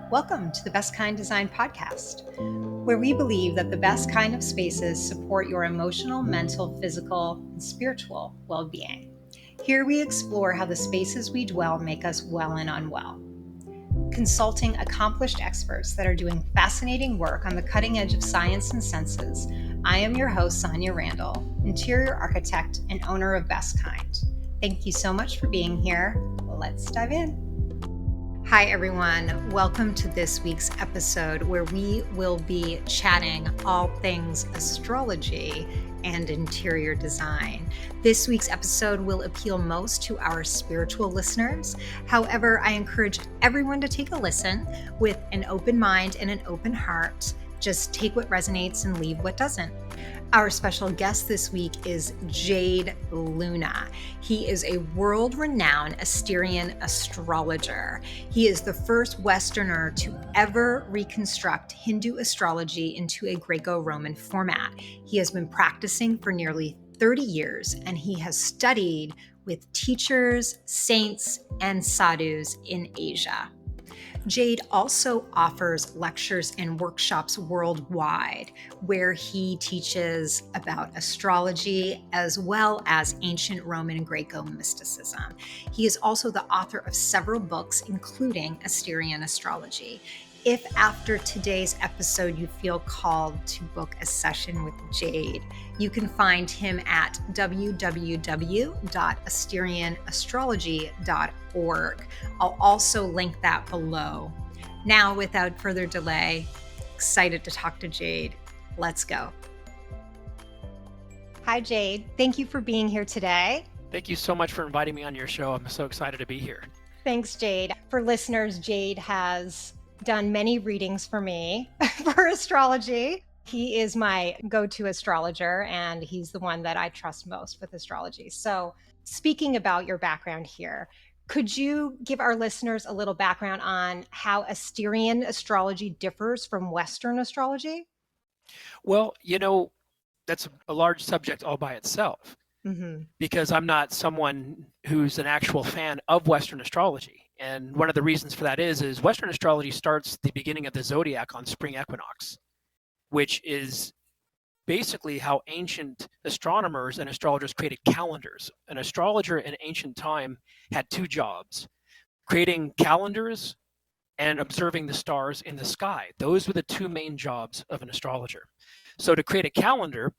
Welcome to the Best Kind Design podcast, where we believe that the best kind of spaces support your emotional, mental, physical, and spiritual well being. Here we explore how the spaces we dwell make us well and unwell. Consulting accomplished experts that are doing fascinating work on the cutting edge of science and senses, I am your host, Sonia Randall, interior architect and owner of Best Kind. Thank you so much for being here. Let's dive in. Hi, everyone. Welcome to this week's episode where we will be chatting all things astrology and interior design. This week's episode will appeal most to our spiritual listeners. However, I encourage everyone to take a listen with an open mind and an open heart. Just take what resonates and leave what doesn't. Our special guest this week is Jade Luna. He is a world-renowned Asterian astrologer. He is the first Westerner to ever reconstruct Hindu astrology into a Greco-Roman format. He has been practicing for nearly 30 years, and he has studied with teachers, saints, and sadhus in Asia. Jade also offers lectures and workshops worldwide where he teaches about astrology as well as ancient Roman and Greco mysticism. He is also the author of several books, including Asterian Astrology. If after today's episode you feel called to book a session with Jade, you can find him at www.asterianastrology.org. I'll also link that below. Now, without further delay, excited to talk to Jade. Let's go. Hi, Jade. Thank you for being here today. Thank you so much for inviting me on your show. I'm so excited to be here. Thanks, Jade. For listeners, Jade has done many readings for me for astrology. He is my go-to astrologer, and he's the one that I trust most with astrology. So speaking about your background here, could you give our listeners a little background on how Asterian astrology differs from Western astrology? Well, that's a large subject all by itself because I'm not someone who's an actual fan of Western astrology. And one of the reasons for that is Western astrology starts the beginning of the zodiac on spring equinox, which is basically how ancient astronomers and astrologers created calendars. An astrologer in ancient time had two jobs: creating calendars and observing the stars in the sky. Those were the two main jobs of an astrologer. So to create a calendar,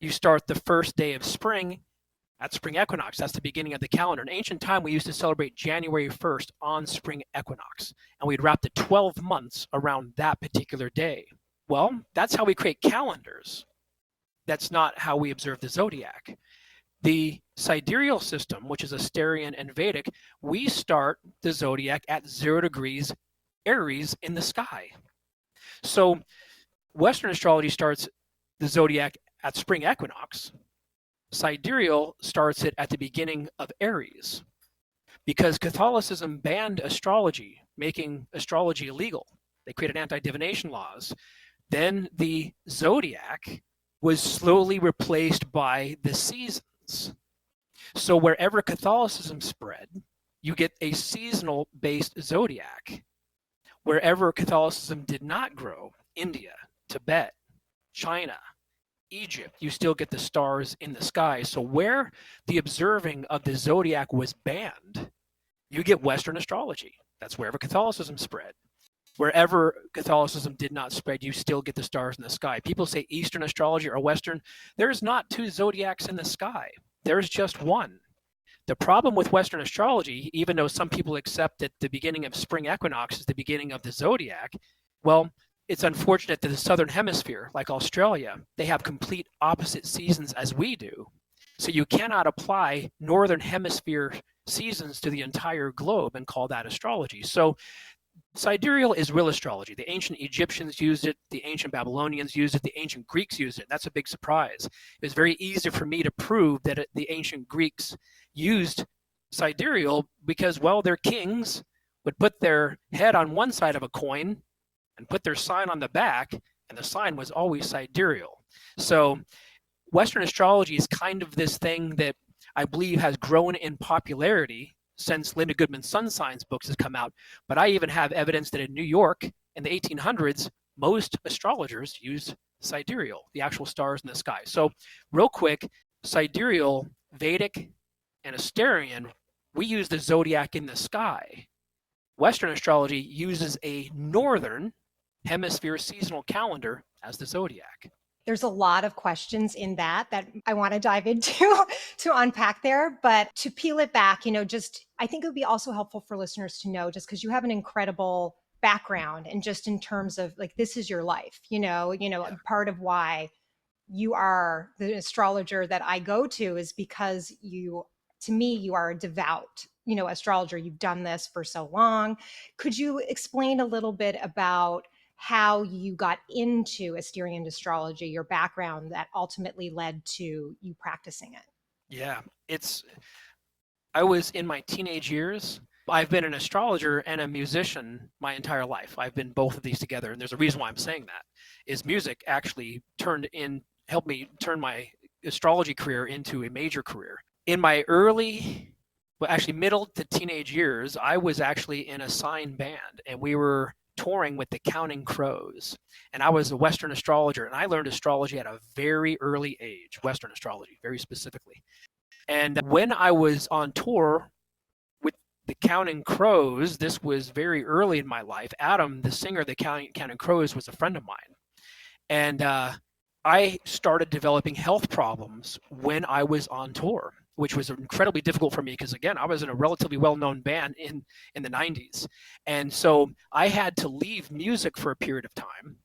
you start the first day of spring at spring equinox. That's the beginning of the calendar. In ancient time, we used to celebrate January 1st on spring equinox, and we'd wrap the 12 months around that particular day. Well, that's how we create calendars. That's not how we observe the zodiac. The sidereal system, which is Asterian and Vedic, we start the zodiac at 0 degrees Aries in the sky. So Western astrology starts the zodiac at spring equinox. Sidereal starts it at the beginning of Aries. Because Catholicism banned astrology, making astrology illegal, they created anti-divination laws. Then the zodiac was slowly replaced by the seasons. So wherever Catholicism spread, you get a seasonal-based zodiac. Wherever Catholicism did not grow, India, Tibet, China, Egypt, you still get the stars in the sky. So where the observing of the zodiac was banned, you get Western astrology. That's wherever Catholicism spread. Wherever Catholicism did not spread, you still get the stars in the sky. People say Eastern astrology or Western. There's not two zodiacs in the sky. There's just one. The problem with Western astrology, even though some people accept that the beginning of spring equinox is the beginning of the zodiac, well, it's unfortunate that the Southern Hemisphere, like Australia, they have complete opposite seasons as we do. So you cannot apply Northern Hemisphere seasons to the entire globe and call that astrology. So sidereal is real astrology. The ancient Egyptians used it, the ancient Babylonians used it, the ancient Greeks used it. That's a big surprise. It was very easy for me to prove that the ancient Greeks used sidereal because, well, their kings would put their head on one side of a coin and put their sign on the back, and the sign was always sidereal. So Western astrology is kind of this thing that I believe has grown in popularity since Linda Goodman's Sun Signs books has come out, but I even have evidence that in New York in the 1800s, most astrologers used sidereal, the actual stars in the sky. So real quick, sidereal, Vedic, and Asterian, we use the zodiac in the sky. Western astrology uses a northern hemisphere seasonal calendar as the zodiac. There's a lot of questions in that I want to dive into to unpack there, but to peel it back, just I think it would be also helpful for listeners to know, just because you have an incredible background and just in terms of like, this is your life, part of why you are the astrologer that I go to is because to me, you are a devout, astrologer. You've done this for so long. Could you explain a little bit about how you got into Asterian astrology, your background that ultimately led to you practicing it? Yeah, I was in my teenage years. I've been an astrologer and a musician my entire life. I've been both of these together, and there's a reason why I'm saying that. Is music actually helped me turn my astrology career into a major career. In my middle to teenage years, I was actually in a sign band, and we were touring with the Counting Crows. And I was a Western astrologer, and I learned astrology at a very early age, Western astrology, very specifically. And when I was on tour with the Counting Crows, this was very early in my life. Adam, the singer of the Counting Crows, was a friend of mine. And I started developing health problems when I was on tour, which was incredibly difficult for me because, again, I was in a relatively well-known band in the 90s. And so I had to leave music for a period of time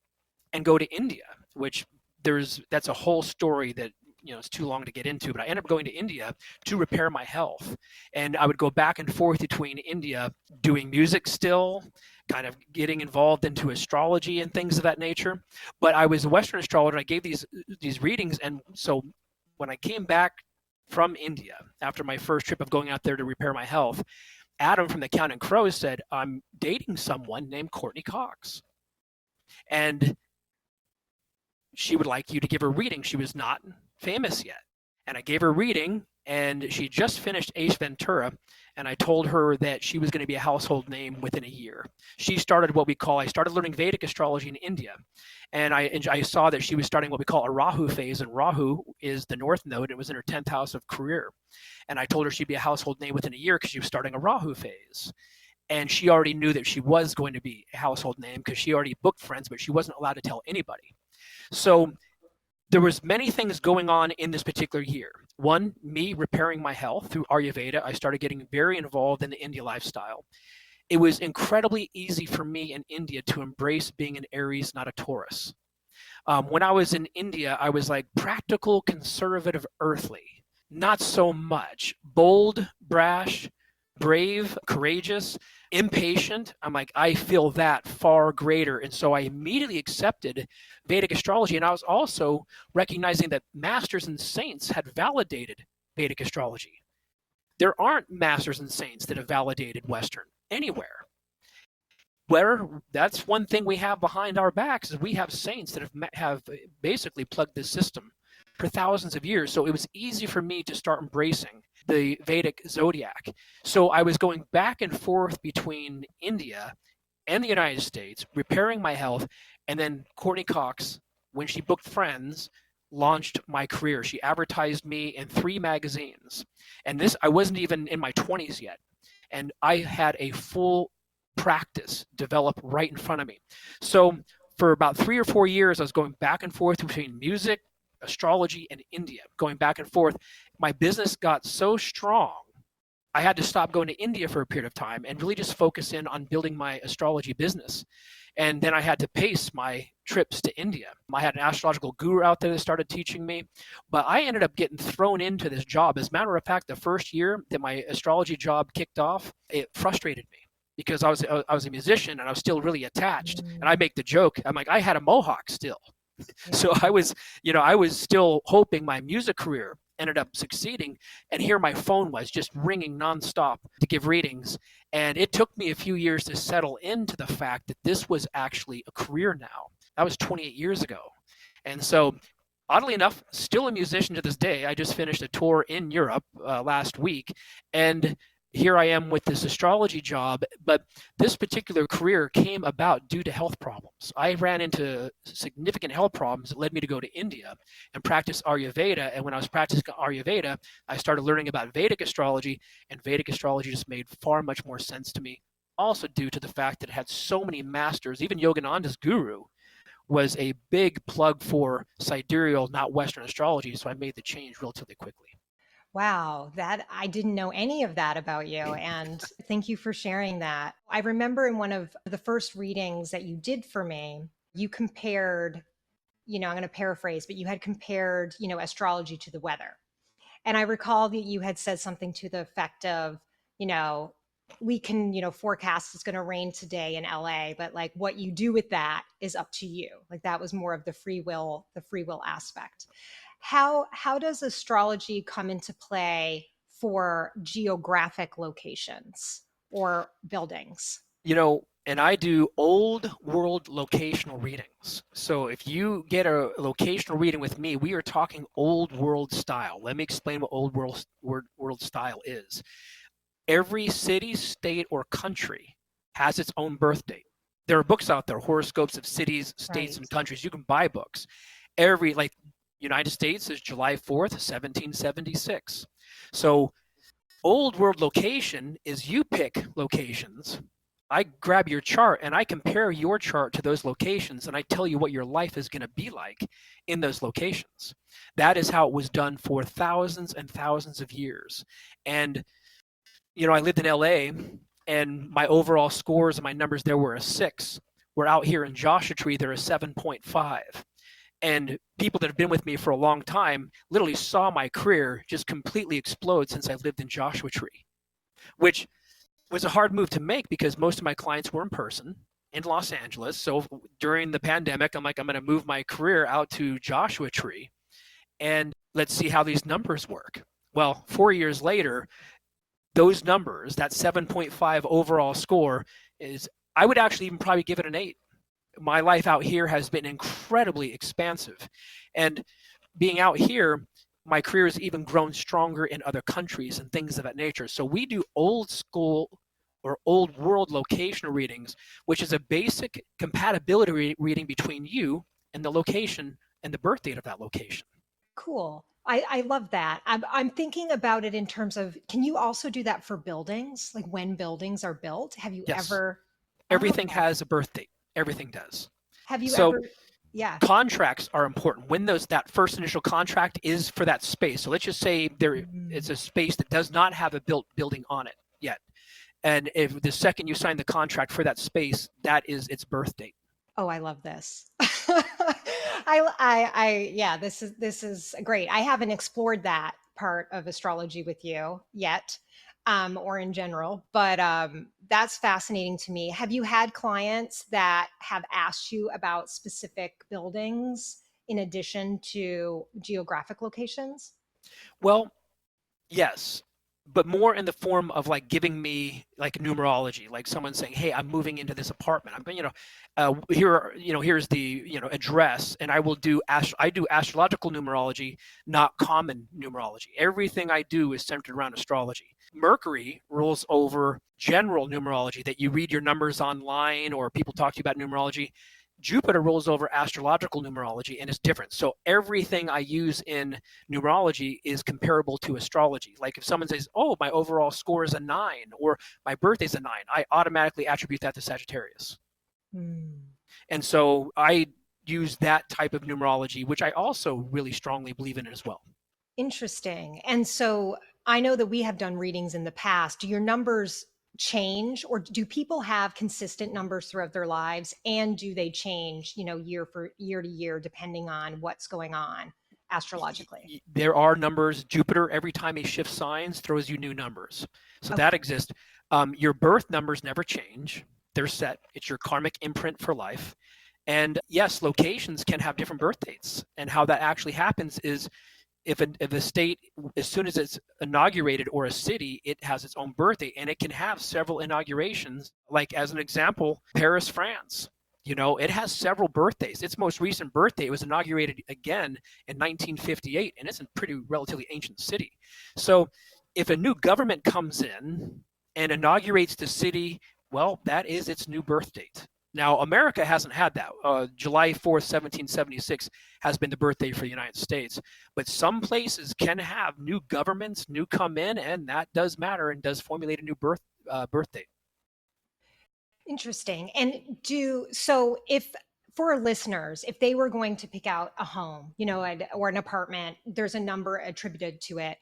and go to India, which that's a whole story that it's too long to get into, but I ended up going to India to repair my health. And I would go back and forth between India doing music still, kind of getting involved into astrology and things of that nature. But I was a Western astrologer, and I gave these readings. And so when I came back from India after my first trip of going out there to repair my health, Adam from the Counting Crows said, I'm dating someone named Courtney Cox. And she would like you to give her a reading. She was not famous yet. And I gave her a reading, and she just finished Ace Ventura, and I told her that she was going to be a household name within a year. I started learning Vedic astrology in India, and I saw that she was starting what we call a Rahu phase, and Rahu is the north node. It was in her 10th house of career. And I told her she'd be a household name within a year because she was starting a Rahu phase. And she already knew that she was going to be a household name because she already booked friends, but she wasn't allowed to tell anybody. So there was many things going on in this particular year. One, me repairing my health through Ayurveda. I started getting very involved in the India lifestyle. It was incredibly easy for me in India to embrace being an Aries, not a Taurus. When I was in India, I was like practical, conservative, earthly. Not so much. Bold, brash, brave, courageous, impatient. I'm like, I feel that far greater. And so I immediately accepted Vedic astrology. And I was also recognizing that masters and saints had validated Vedic astrology. There aren't masters and saints that have validated Western anywhere. That's one thing we have behind our backs is we have saints that have basically plugged this system for thousands of years. So it was easy for me to start embracing the Vedic zodiac. So I was going back and forth between India and the United States, repairing my health, and then Courtney Cox, when she booked Friends, launched my career. She advertised me in 3 magazines. And I wasn't even in my 20s yet. And I had a full practice develop right in front of me. So for about 3 or 4 years, I was going back and forth between music, astrology, and India, going back and forth. My business got so strong, I had to stop going to India for a period of time and really just focus in on building my astrology business. And then I had to pace my trips to India. I had an astrological guru out there that started teaching me, but I ended up getting thrown into this job. As a matter of fact, the first year that my astrology job kicked off, it frustrated me because I was a musician and I was still really attached. And I make the joke, I'm like, I had a mohawk still. So I was still hoping my music career ended up succeeding. And here my phone was just ringing nonstop to give readings. And it took me a few years to settle into the fact that this was actually a career now. That was 28 years ago. And so oddly enough, still a musician to this day. I just finished a tour in Europe last week. And here I am with this astrology job, but this particular career came about due to health problems. I ran into significant health problems that led me to go to India and practice Ayurveda. And when I was practicing Ayurveda, I started learning about Vedic astrology, and Vedic astrology just made far much more sense to me. Also, due to the fact that it had so many masters, even Yogananda's guru was a big plug for sidereal, not Western astrology. So I made the change relatively quickly. Wow, that I didn't know any of that about you. And thank you for sharing that. I remember in one of the first readings that you did for me, you compared, I'm going to paraphrase, but you had compared, astrology to the weather. And I recall that you had said something to the effect of, you know, we can, forecast it's going to rain today in LA, but like what you do with that is up to you. Like that was more of the free will aspect. How does astrology come into play for geographic locations or buildings? And I do old world locational readings. So if you get a locational reading with me, we are talking old world style. Let me explain what old world style is. Every city, state, or country has its own birth date. There are books out there, horoscopes of cities, states, Right. and countries. You can buy books. Like United States is July 4th, 1776. So old world location is you pick locations. I grab your chart and I compare your chart to those locations and I tell you what your life is going to be like in those locations. That is how it was done for thousands and thousands of years. And, I lived in LA and my overall scores and my numbers there were a 6. We're out here in Joshua Tree, they're a 7.5. And people that have been with me for a long time literally saw my career just completely explode since I lived in Joshua Tree, which was a hard move to make because most of my clients were in person in Los Angeles. So during the pandemic, I'm like, I'm going to move my career out to Joshua Tree and let's see how these numbers work. Well, 4 years later, those numbers, that 7.5 overall score is, I would actually even probably give it an 8. My life out here has been incredibly expansive. And being out here, my career has even grown stronger in other countries and things of that nature. So we do old school or old world locational readings, which is a basic compatibility reading between you and the location and the birth date of that location. Cool. I love that. I'm thinking about it in terms of, can you also do that for buildings? Like when buildings are built? Have you Yes, ever, oh, everything has a birth date. Everything does. have you So ever, yeah. contracts are important. When that first initial contract is for that space. So let's just say there Mm. it's a space that does not have a built building on it yet. And if the second you sign the contract for that space, that is its birth date. Oh, I love this. Yeah, this is great. I haven't explored that part of astrology with you yet, or in general, but that's fascinating to me. Have you had clients that have asked you about specific buildings in addition to geographic locations? Well, yes, but more in the form of like giving me like numerology, like someone saying, "Hey, I'm moving into this apartment. Here's the address," and I do astrological numerology, not common numerology. Everything I do is centered around astrology. Mercury rules over general numerology that you read your numbers online or people talk to you about numerology. Jupiter rules over astrological numerology and it's different. So everything I use in numerology is comparable to astrology. Like if someone says, "Oh, my overall score is a 9," or "My birthday's a 9," I automatically attribute that to Sagittarius. Hmm. And so I use that type of numerology, which I also really strongly believe in it as well. Interesting. And so I know that we have done readings in the past. Do your numbers change, or do people have consistent numbers throughout their lives? And do they change, year for year to year, depending on what's going on astrologically? There are numbers. Jupiter, every time he shifts signs, throws you new numbers. So that Okay. exists. Your birth numbers never change. They're set. It's your karmic imprint for life. And yes, locations can have different birth dates. And how that actually happens is if a state, as soon as it's inaugurated, or a city, it has its own birthday and it can have several inaugurations. Like as an example, Paris, France. It has several birthdays. Its most recent birthday was inaugurated again in 1958, and it's a pretty relatively ancient city. So if a new government comes in and inaugurates the city, well, that is its new birth date. Now, America hasn't had that. July 4th, 1776 has been the birthday for the United States. But some places can have new governments, new come in, and that does matter and does formulate a new birth date. Interesting. And so if for listeners, if they were going to pick out a home, or an apartment, there's a number attributed to it.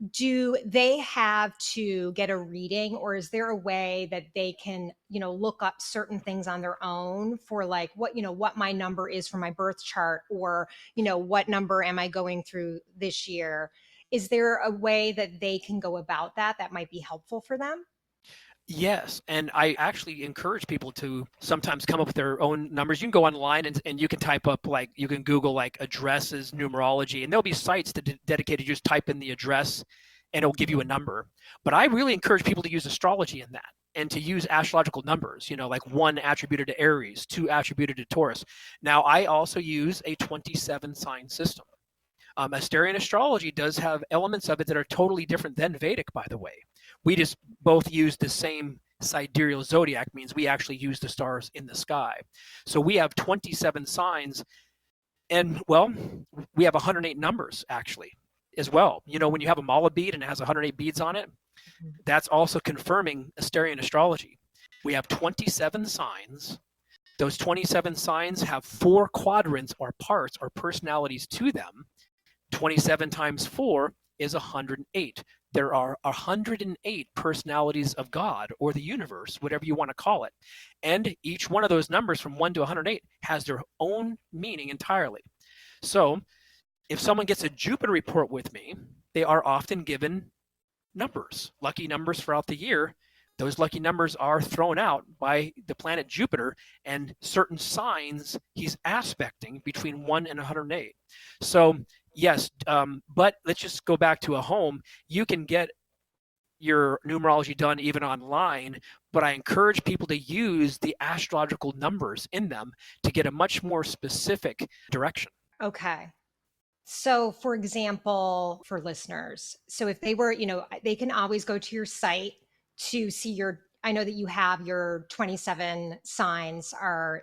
Do they have to get a reading, or is there a way that they can, look up certain things on their own for like what my number is for my birth chart, or, what number am I going through this year? Is there a way that they can go about that might be helpful for them? Yes, and I actually encourage people to sometimes come up with their own numbers. You can go online and you can type up, like, you can Google like addresses, numerology, and there'll be sites that dedicated, you just type in the address and it'll give you a number. But I really encourage people to use astrology in that and to use astrological numbers, like 1 attributed to Aries, 2 attributed to Taurus. Now, I also use a 27 sign system. Asterian astrology does have elements of it that are totally different than Vedic, by the way. We just both use the same sidereal zodiac, means we actually use the stars in the sky. So we have 27 signs, and well, we have 108 numbers actually as well. When you have a mala bead and it has 108 beads on it, that's also confirming Asterian astrology. We have 27 signs. Those 27 signs have 4 quadrants or parts or personalities to them. 27 times 4 is 108. There are 108 personalities of God or the universe, whatever you want to call it. And each one of those numbers from 1 to 108 has their own meaning entirely. So if someone gets a Jupiter report with me, they are often given numbers, lucky numbers throughout the year. Those lucky numbers are thrown out by the planet Jupiter and certain signs he's aspecting between 1 and 108. So yes, but let's just go back to a home. You can get your numerology done even online, but I encourage people to use the astrological numbers in them to get a much more specific direction. Okay. So, for example, for listeners, so if they were, they can always go to your site to see I know that you have your 27 signs,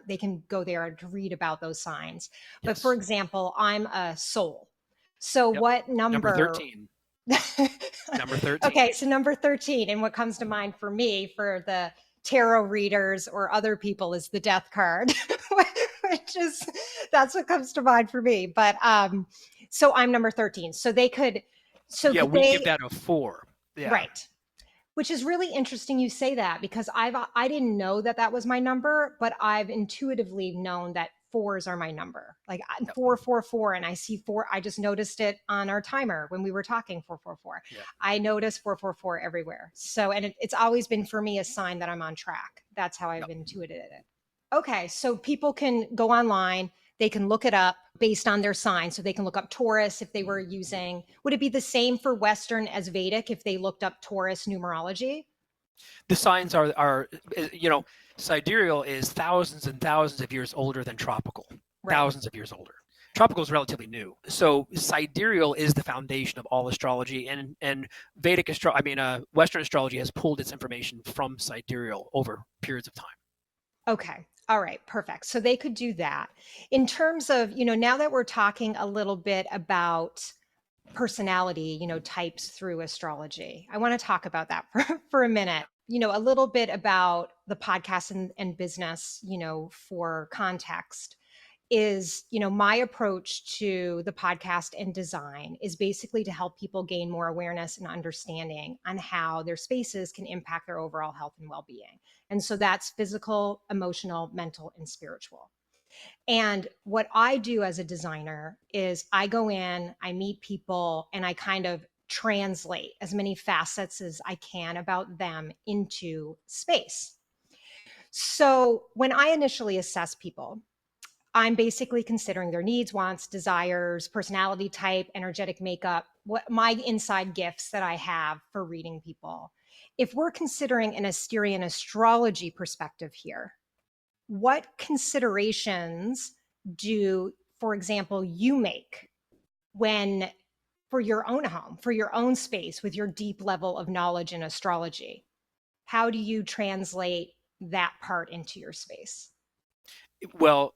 they can go there to read about those signs. But Yes. for example, I'm a soul. So Yep. what Number number? 13. Number 13. Okay, so number 13. And what comes to mind for me, for the tarot readers or other people, is the death card, which is, that's what comes to mind for me. But so I'm number 13. So they could, yeah, we give that a 4. Yeah. Right. Which is really interesting you say that, because I didn't know that was my number, but I've intuitively known that 4s are my number. Like 444, and I see 4. I just noticed it on our timer when we were talking 444. Yep. I noticed 444 everywhere. So, and it's always been for me a sign that I'm on track. That's how I've intuited it. Okay, so people can go online. They can look it up based on their sign. So they can look up Taurus if they were using, would it be the same for Western as Vedic if they looked up Taurus numerology? The signs are sidereal is thousands and thousands of years older than tropical. Right. Thousands of years older. Tropical is relatively new. So sidereal is the foundation of all astrology, and Vedic Western astrology has pulled its information from sidereal over periods of time. Okay. All right, perfect. So they could do that. In terms of, now that we're talking a little bit about personality, types through astrology, I want to talk about that for a minute. A little bit about the podcast and business, for context is, my approach to the podcast and design is basically to help people gain more awareness and understanding on how their spaces can impact their overall health and well-being. And so that's physical, emotional, mental, and spiritual. And what I do as a designer is I go in, I meet people, and I kind of translate as many facets as I can about them into space. So when I initially assess people, I'm basically considering their needs, wants, desires, personality type, energetic makeup, what my inside gifts that I have for reading people. If we're considering an Asterian astrology perspective here, what considerations do, for example, you make when for your own home, for your own space with your deep level of knowledge in astrology? How do you translate that part into your space? Well,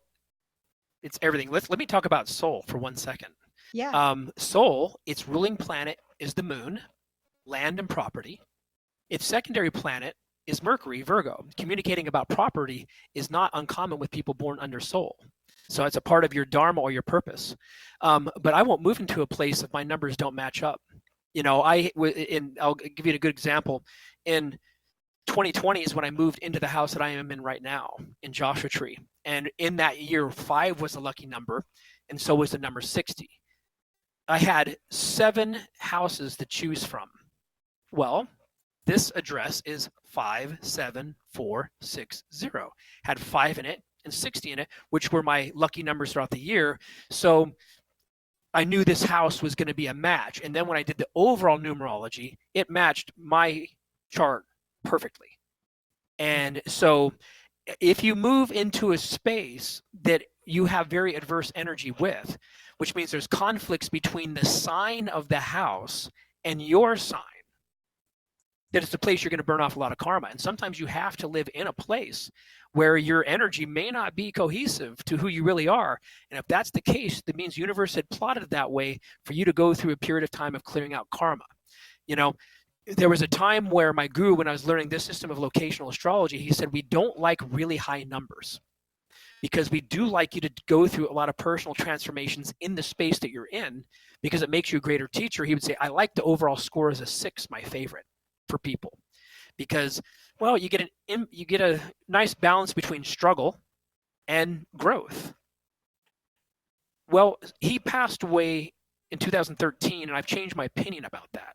it's everything. Let me talk about Sol for 1 second. Yeah. Sol, its ruling planet is the moon, land and property. Its secondary planet is Mercury, Virgo. Communicating about property is not uncommon with people born under Sol. So it's a part of your dharma or your purpose. But I won't move into a place if my numbers don't match up. I'll give you a good example. In 2020 is when I moved into the house that I am in right now in Joshua Tree. And in that year, 5 was a lucky number, and so was the number 60. I had 7 houses to choose from. Well, this address is 57460. Had 5 in it and 60 in it, which were my lucky numbers throughout the year. So I knew this house was going to be a match. And then when I did the overall numerology, it matched my chart perfectly. And so if you move into a space that you have very adverse energy with, which means there's conflicts between the sign of the house and your sign, that it's a place you're going to burn off a lot of karma. And sometimes you have to live in a place where your energy may not be cohesive to who you really are. And if that's the case, that means the universe had plotted it that way for you to go through a period of time of clearing out karma. There was a time where my guru, when I was learning this system of locational astrology, he said, we don't like really high numbers because we do like you to go through a lot of personal transformations in the space that you're in because it makes you a greater teacher. He would say, I like the overall score as a 6, my favorite for people, because, well, you get a nice balance between struggle and growth. Well, he passed away in 2013, and I've changed my opinion about that.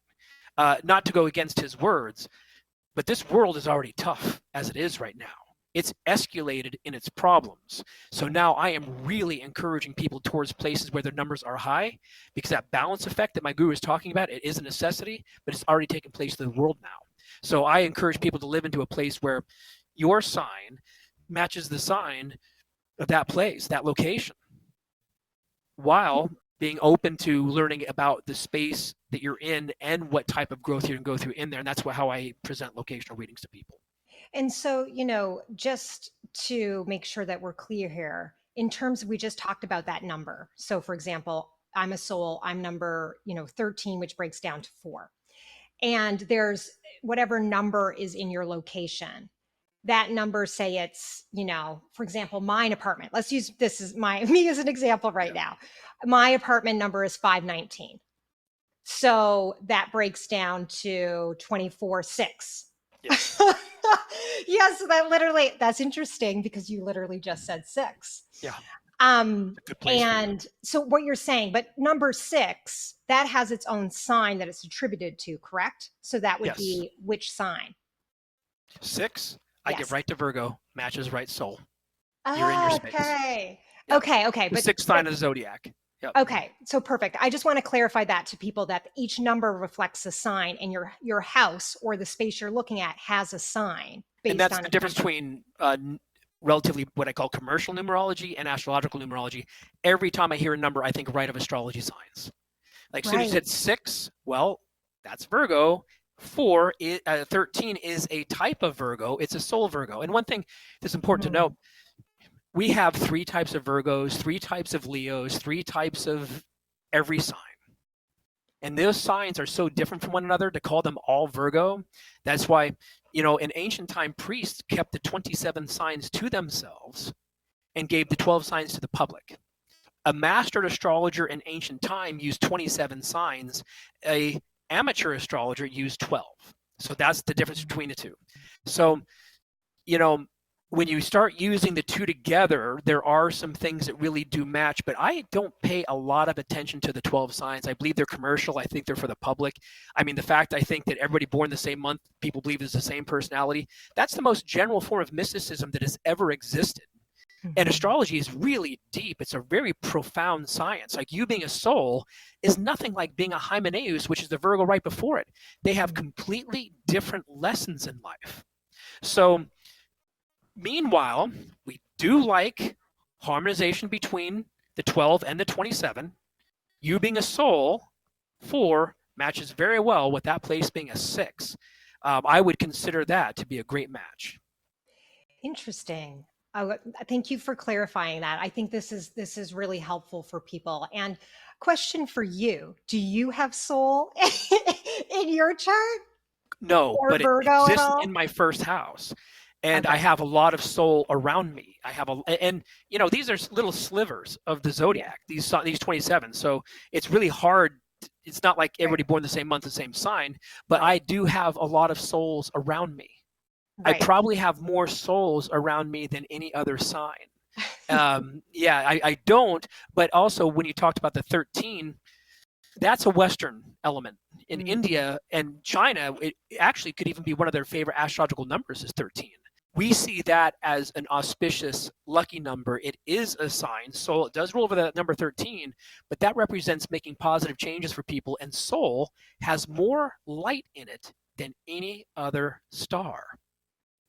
Not to go against his words, but this world is already tough as it is right now. It's escalated in its problems. So now I am really encouraging people towards places where their numbers are high, because that balance effect that my guru is talking about, it is a necessity, but it's already taken place in the world now. So I encourage people to live into a place where your sign matches the sign of that place, that location, while being open to learning about the space that you're in and what type of growth you can go through in there. And that's how I present locational readings to people. And so, just to make sure that we're clear here, in terms of, we just talked about that number. So for example, I'm a soul, I'm number, 13, which breaks down to 4. And there's whatever number is in your location. That number, say it's, for example, mine apartment. Let's use this as me as an example right now. My apartment number is 519. So that breaks down to 24/6. Yes. Yes, that's interesting because you literally just said 6. Yeah. And so what you're saying, but number 6, that has its own sign that it's attributed to, correct? So that would be which sign? 6, I get right to Virgo, matches right soul. You're in your space. Okay. Yeah. Okay. The 6th sign of the zodiac. Yep. Okay, so perfect. I just want to clarify that to people, that each number reflects a sign, and your house or the space you're looking at has a sign. And that's the difference between relatively what I call commercial numerology and astrological numerology. Every time I hear a number, I think right of astrology signs. Like as soon as you said 6, well, that's Virgo. 13 is a type of Virgo. It's a soul Virgo. And one thing that's important to know, we have 3 types of Virgos, 3 types of Leos, 3 types of every sign. And those signs are so different from one another to call them all Virgo. That's why, in ancient time, priests kept the 27 signs to themselves and gave the 12 signs to the public. A master astrologer in ancient time used 27 signs. A amateur astrologer used 12. So that's the difference between the two. So, when you start using the two together, there are some things that really do match, but I don't pay a lot of attention to the 12 signs. I believe they're commercial. I think they're for the public. I mean, the fact I think that everybody born the same month, people believe is the same personality, that's the most general form of mysticism that has ever existed. And astrology is really deep. It's a very profound science. Like, you being a soul is nothing like being a Hymenaeus, which is the Virgo right before it. They have completely different lessons in life. So, meanwhile, we do like harmonization between the 12 and the 27. You being a soul, 4 matches very well with that place being a 6. I would consider that to be a great match. Interesting. Oh, thank you for clarifying that. I think this is really helpful for people. And question for you: do you have soul in your chart No, or but it Virgo at exists all? in my first house. And I Okay. have a lot of soul around me. And these are little slivers of the Yeah. zodiac. These 27. So it's really hard. It's not like Right. everybody born the same month, the same sign. But Right. I do have a lot of souls around me. I Right. probably have more souls around me than any other sign. Yeah, I don't. But also, when you talked about the 13, that's a Western element. In Mhm. India and China, it actually could even be one of their favorite astrological numbers is 13. We see that as an auspicious, lucky number. It is a sign. Soul, it does rule over that number 13, but that represents making positive changes for people. And Soul has more light in it than any other star.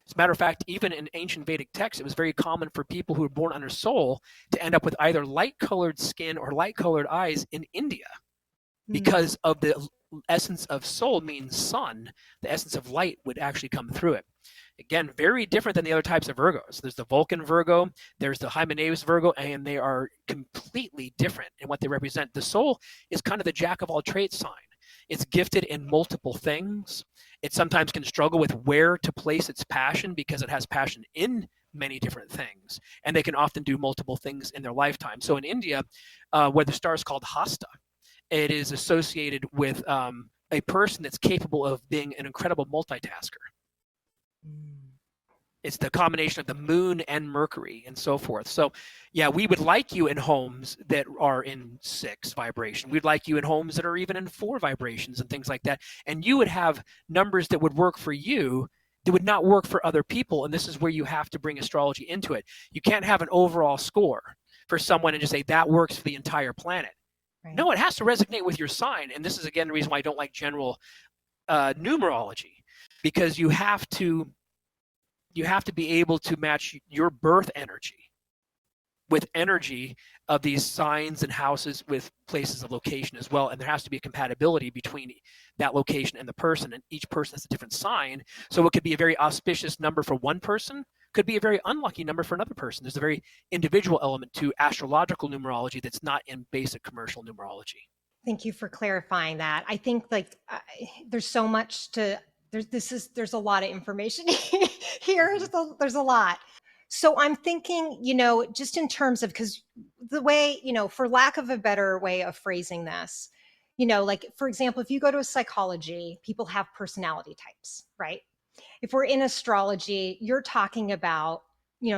As a matter of fact, even in ancient Vedic texts, it was very common for people who were born under Soul to end up with either light colored skin or light colored eyes in India Mm. because of the essence of soul means sun, the essence of light would actually come through it. Again, very different than the other types of Virgos. There's the Vulcan Virgo, there's the Hymenaeus Virgo, and they are completely different in what they represent. The soul is kind of the jack of all trades sign. It's gifted in multiple things. It sometimes can struggle with where to place its passion because it has passion in many different things, and they can often do multiple things in their lifetime. So in India, where the star is called Hasta, it is associated with a person that's capable of being an incredible multitasker. Mm. It's the combination of the moon and Mercury and so forth. So, yeah, we would like you in homes that are in 6 vibration. We'd like you in homes that are even in 4 vibrations and things like that. And you would have numbers that would work for you that would not work for other people. And this is where you have to bring astrology into it. You can't have an overall score for someone and just say that works for the entire planet. Right. No, it has to resonate with your sign. And this is, again, the reason why I don't like general numerology, because you have to be able to match your birth energy with energy of these signs and houses with places of location as well. And there has to be a compatibility between that location and the person. And each person has a different sign. So it could be a very auspicious number for one person, could be a very unlucky number for another person. There's a very individual element to astrological numerology that's not in basic commercial numerology. Thank you for clarifying that. I think like there's so much to there's a lot of information here. There's a lot. So I'm thinking, just in terms of because the way, for lack of a better way of phrasing this, like for example, if you go to a psychology, people have personality types, right? If we're in astrology, you're talking about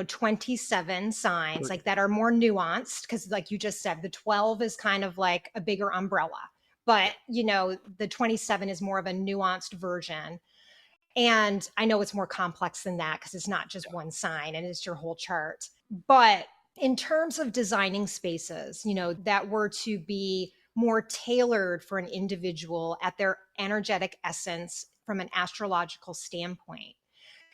27 signs like that are more nuanced because like you just said the 12 is kind of like a bigger umbrella, but the 27 is more of a nuanced version. And I know it's more complex than that because it's not just one sign and it's your whole chart. But in terms of designing spaces, that were to be more tailored for an individual at their energetic essence from an astrological standpoint,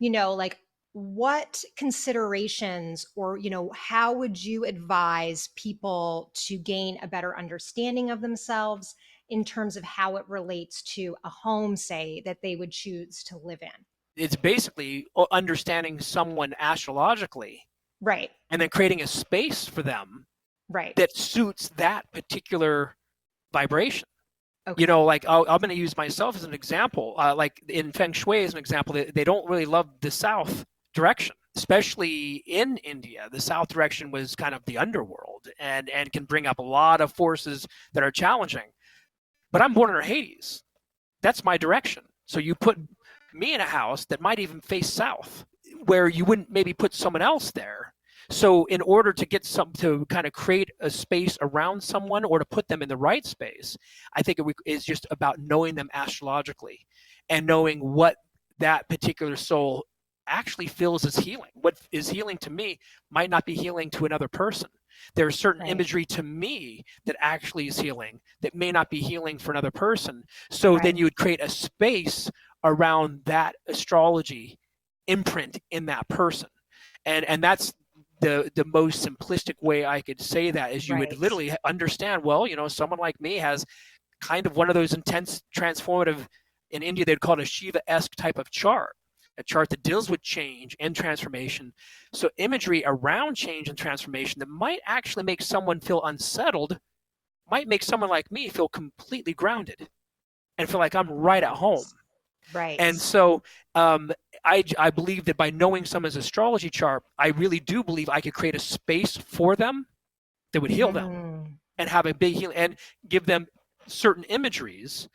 like what considerations or, how would you advise people to gain a better understanding of themselves in terms of how it relates to a home, say, that they would choose to live in? It's basically understanding someone astrologically Right. and then creating a space for them Right. that suits that particular vibration. Okay. Like I'm going to use myself as an example. Like in Feng Shui as an example, they don't really love the south direction, especially in India. The south direction was kind of the underworld and can bring up a lot of forces that are challenging. But I'm born in Hades. That's my direction. So you put me in a house that might even face south, where you wouldn't maybe put someone else there. So in order to get some to kind of create a space around someone or to put them in the right space, I think it is just about knowing them astrologically and knowing what that particular soul actually feels as healing. What is healing to me might not be healing to another person. There's certain Right. imagery to me that actually is healing that may not be healing for another person. So then Right. you would create a space around that astrology imprint in that person. And that's the most simplistic way I could say that is you would Right. literally understand, well, someone like me has kind of one of those intense transformative, in India they'd call it a Shiva-esque type of chart, a chart that deals with change and transformation. So imagery around change and transformation that might actually make someone feel unsettled might make someone like me feel completely grounded and feel like I'm right at home. Right. And so I believe that by knowing someone's astrology chart, I really do believe I could create a space for them that would heal them and have a big healing and give them certain imageries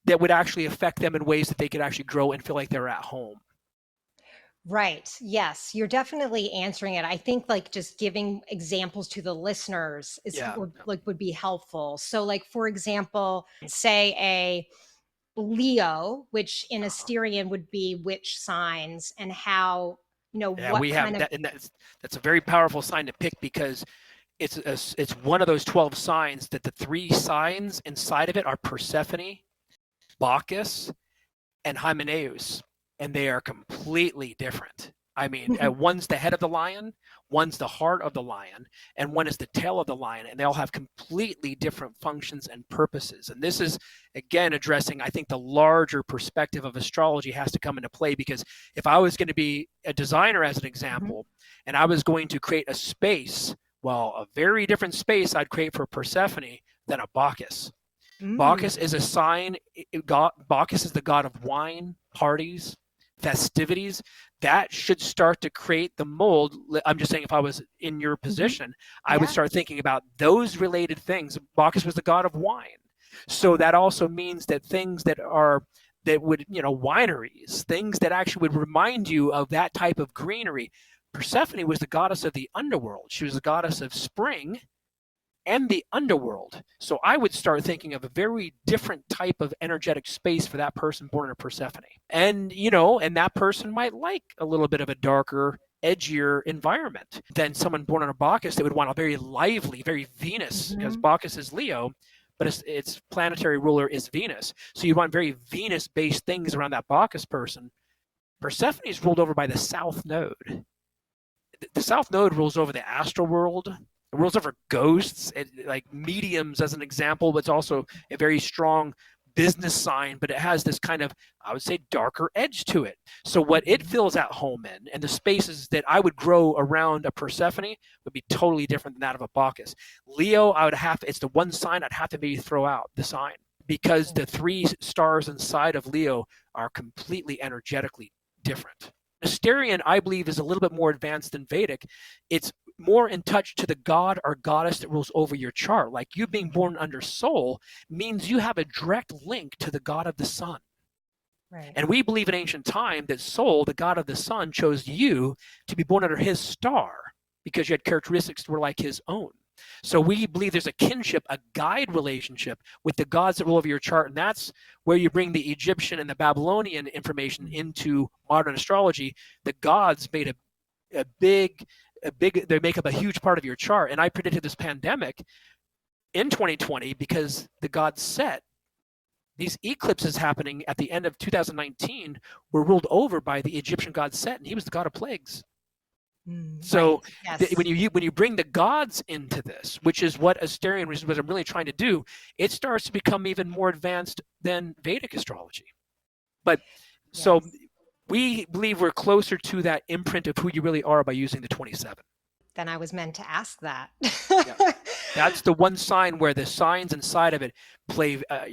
that would actually affect them in ways that they could actually grow and feel like they're at home. Right. Yes, you're definitely answering it. I think like just giving examples to the listeners would be helpful. So like, for example, say a Leo, which in Asterian would be which signs and how, what we kind have of... that, and that's a very powerful sign to pick because it's one of those 12 signs that the 3 signs inside of it are Persephone, Bacchus, and Hymenaeus, and they are completely different. I mean, one's the head of the lion, one's the heart of the lion, and one is the tail of the lion, and they all have completely different functions and purposes. And this is, again, addressing, I think, the larger perspective of astrology has to come into play, because if I was going to be a designer, as an example, and I was going to create a space, well, a very different space I'd create for Persephone than a Bacchus. Bacchus is a sign. Bacchus is the god of wine, parties, festivities. That should start to create the mold. I'm just saying, if I was in your position, I would start thinking about those related things. Bacchus was the god of wine. So that also means that things that would, wineries, things that actually would remind you of that type of greenery. Persephone was the goddess of the underworld. She was the goddess of spring and the underworld. So I would start thinking of a very different type of energetic space for that person born in a Persephone. And, and that person might like a little bit of a darker, edgier environment than someone born on a Bacchus that would want a very lively, very Venus, because Bacchus is Leo, but its planetary ruler is Venus. So you want very Venus-based things around that Bacchus person. Persephone is ruled over by the South Node. The South Node rules over the astral world. It rules over ghosts, like mediums as an example, but it's also a very strong business sign, but it has this kind of, I would say, darker edge to it. So what it feels at home in, and the spaces that I would grow around a Persephone would be totally different than that of a Bacchus. Leo, it's the one sign I'd have to maybe throw out the sign, because the 3 stars inside of Leo are completely energetically different. Asterian, I believe, is a little bit more advanced than Vedic. It's more in touch to the god or goddess that rules over your chart. Like, you being born under Sol means you have a direct link to the god of the sun. Right. And we believe in ancient time that Sol, the god of the sun, chose you to be born under his star because you had characteristics that were like his own. So we believe there's a kinship, a guide relationship with the gods that rule over your chart, and that's where you bring the Egyptian and the Babylonian information into modern astrology. The gods made they make up a huge part of your chart. And I predicted this pandemic in 2020 because the gods Set, these eclipses happening at the end of 2019 were ruled over by the Egyptian god Set, and he was the god of plagues. So when you bring the gods into this, which is what Asterian was really trying to do, it starts to become even more advanced than Vedic astrology. But so we believe we're closer to that imprint of who you really are by using the 27. Then I was meant to ask that. That's the one sign where the signs inside of it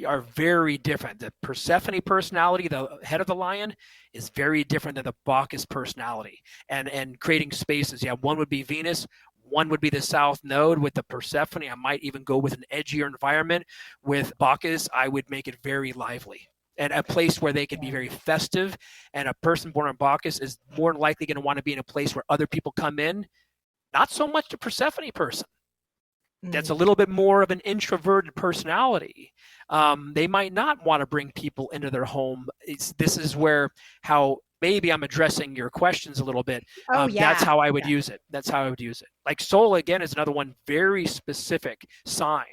are very different. The Persephone personality, the head of the lion, is very different than the Bacchus personality. And creating spaces, one would be Venus, one would be the South Node. With the Persephone, I might even go with an edgier environment. With Bacchus, I would make it very lively and a place where they can be very festive. And a person born on Bacchus is more likely going to want to be in a place where other people come in. Not so much the Persephone person. That's a little bit more of an introverted personality. They might not want to bring people into their home. This is how maybe I'm addressing your questions a little bit. That's how I would use it. That's how I would use it. Like Sol, again, is another one, very specific sign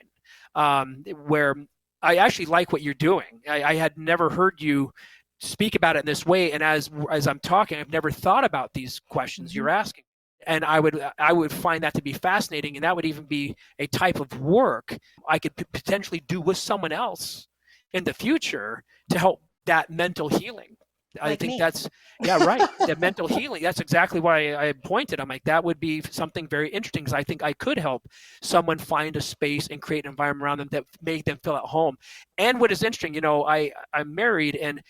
where I actually like what you're doing. I had never heard you speak about it in this way. And as I'm talking, I've never thought about these questions you're asking. And I would find that to be fascinating, and that would even be a type of work I could potentially do with someone else in the future to help that mental healing. I Like think me. that's, yeah, right. The mental healing. That's exactly why I pointed. I'm like, that would be something very interesting, because I think I could help someone find a space and create an environment around them that make them feel at home. And what is interesting, I'm married, and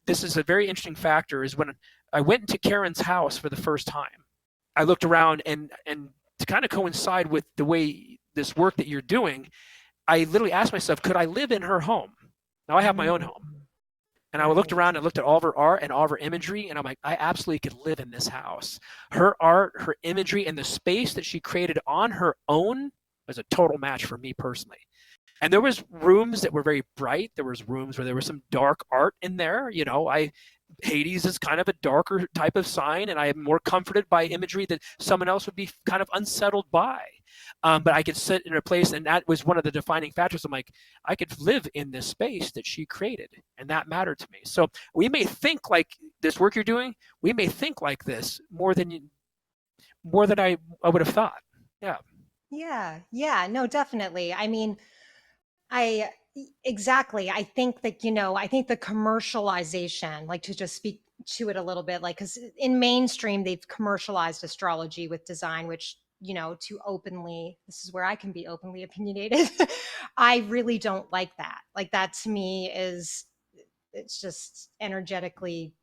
this is a very interesting factor, is when I went into Karen's house for the first time, I looked around, and to kind of coincide with the way this work that you're doing, I literally asked myself, could I live in her home? Now I have my own Mm, home. And I looked right. around and looked at all of her art and all of her imagery, and I'm like, I absolutely could live in this house. Her art, her imagery, and the space that she created on her own was a total match for me personally. And there was rooms that were very bright. There was rooms where there was some dark art in there. I Hades is kind of a darker type of sign, and I am more comforted by imagery that someone else would be kind of unsettled by. But I could sit in a place, and that was one of the defining factors. I'm like, I could live in this space that she created, and that mattered to me. So we may think like this work you're doing. We may think like this more than I would have thought. Yeah. Yeah. Yeah. No, definitely. I mean, I exactly. I think that, I think the commercialization, like to just speak to it a little bit, like, because in mainstream, they've commercialized astrology with design, which, to openly, this is where I can be openly opinionated. I really don't like that. Like, that to me it's just energetically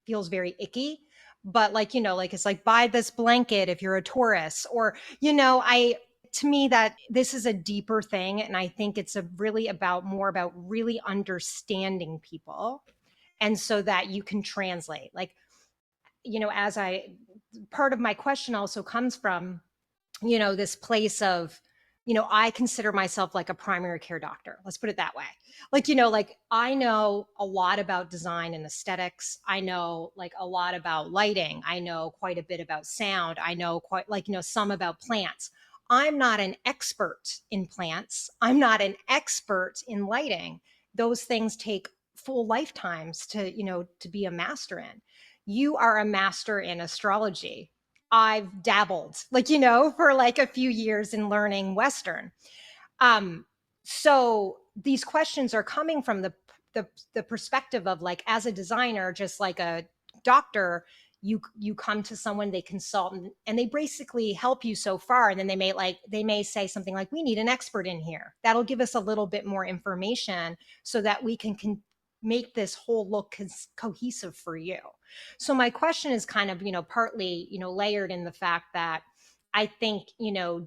feels very icky. But like, like it's like buy this blanket if you're a Taurus, or, I to me that this is a deeper thing. And I think it's a really about more about really understanding people. And so that you can translate. Like, as I part of my question also comes from, this place of, I consider myself like a primary care doctor. Let's put it that way. Like, like I know a lot about design and aesthetics. I know like a lot about lighting. I know quite a bit about sound. I know quite like, some about plants. I'm not an expert in plants. I'm not an expert in lighting. Those things take full lifetimes to, to be a master in. You are a master in astrology. I've dabbled, like, for like a few years in learning Western. Um, so these questions are coming from the perspective of like, as a designer, just like a doctor, you come to someone, they consult, and they basically help you so far, and then they may say something like, we need an expert in here that'll give us a little bit more information so that we can make this whole look cohesive for you. So my question is kind of, partly, layered in the fact that I think,